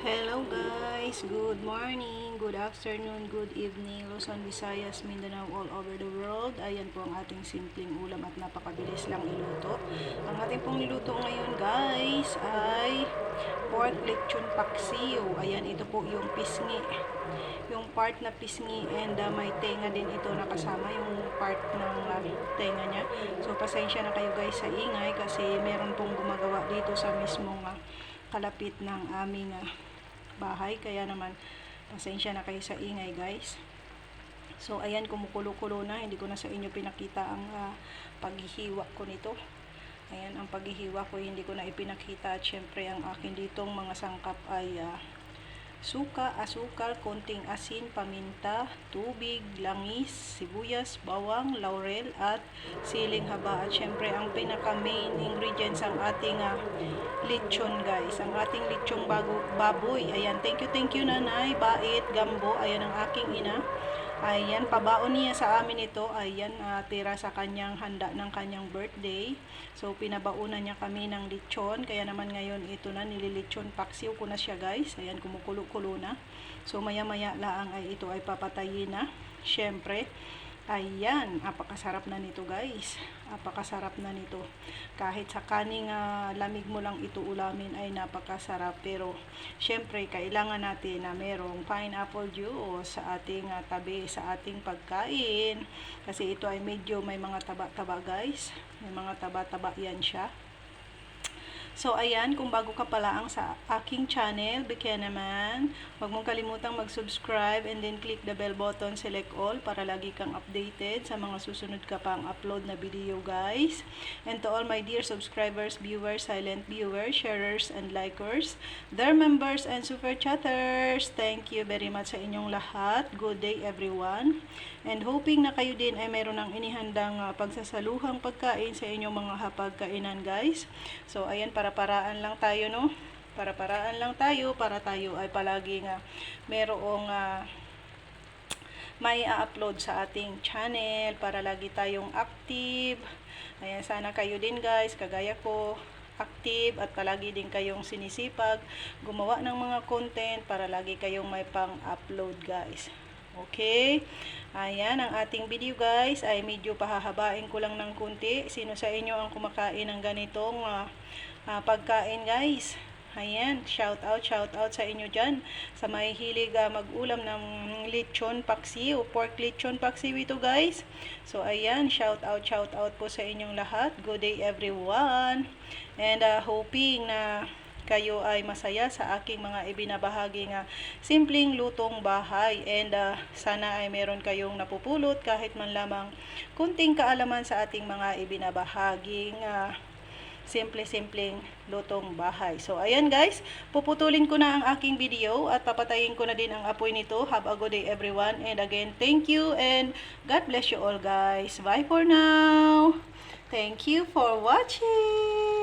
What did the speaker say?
Hello guys, good morning, good afternoon, good evening, Luzon, Visayas, Mindanao, all over the world. Ayan po ang ating simpleng ulam at napakabilis lang iluto. Ang ating pong niluto ngayon guys ay pork lechon paksiw. Ayan, ito po yung pisngi. Yung part na pisngi and may tenga din ito nakasama, yung part ng tenga niya. So pasensya na kayo guys sa ingay kasi meron pong gumagawa dito sa mismong kalapit ng aming bahay, kaya naman pasensya na kayo sa ingay guys. So ayan, kumukulo-kulo na, hindi ko na sa inyo pinakita ang paghihiwa ko nito. Ayan, ang paghihiwa ko hindi ko na ipinakita at syempre ang akin ditong mga sangkap ay suka, asukal, konting asin, paminta, tubig, langis, sibuyas, bawang, laurel at siling haba. At syempre ang pinaka main ingredients ang ating lechon guys, ang ating lechong baboy. Ayan, thank you nanay, bait, gambo. Ayan ang aking ina. Ayan, pabaon niya sa amin ito. Ayan, tira sa kanyang handa ng kanyang birthday. So, pinabaunan niya kami ng lechon. Kaya naman ngayon ito na, nililechon paksiw ko na siya guys. Ayan, kumukulo-kulo na. So, maya-maya lang ay ito ay papatayin na. Syempre, ayan, apakasarap na nito guys. Apakasarap na nito. Kahit sa kaning lamig mo lang ito ulamin ay napakasarap. Pero syempre kailangan natin na merong pineapple juice sa ating tabi, sa ating pagkain. Kasi ito ay medyo may mga taba-taba guys. May mga taba-taba yan siya. So, ayan, kung bago ka pala ang sa aking channel, bigyan naman, huwag mong kalimutang mag-subscribe and then click the bell button, select all, para lagi kang updated sa mga susunod ka pang upload na video, guys. And to all my dear subscribers, viewers, silent viewers, sharers, and likers, their members, and super chatters, thank you very much sa inyong lahat. Good day, everyone. And hoping na kayo din ay mayroon ng inihandang pagsasaluhang pagkain sa inyong mga hapagkainan, guys. So, ayan, para-paraan lang tayo, no? Para-paraan lang tayo, para tayo ay palagi merong may upload sa ating channel, para lagi tayong active. Ayan, sana kayo din, guys, kagaya ko, active at palagi din kayong sinisipag gumawa ng mga content para lagi kayong may pang-upload, guys. Okay? Ayan, ang ating video guys ay medyo pahahabain ko lang ng kunti. Sino sa inyo ang kumakain ng ganitong pagkain guys? Ayan, shout out sa inyo dyan. Sa may hilig mag-ulam ng lechon paksiw, pork lechon paksiw ito guys. So ayan, shout out po sa inyong lahat. Good day everyone. And hoping na kayo ay masaya sa aking mga ibinabahagi simpleng lutong bahay, and sana ay meron kayong napupulot kahit man lamang kunting kaalaman sa ating mga ibinabahaging simpleng lutong bahay. So ayan guys, puputulin ko na ang aking video at papatayin ko na din ang apoy nito. Have a good day everyone, and again thank you and God bless you all guys. Bye for now. Thank you for watching.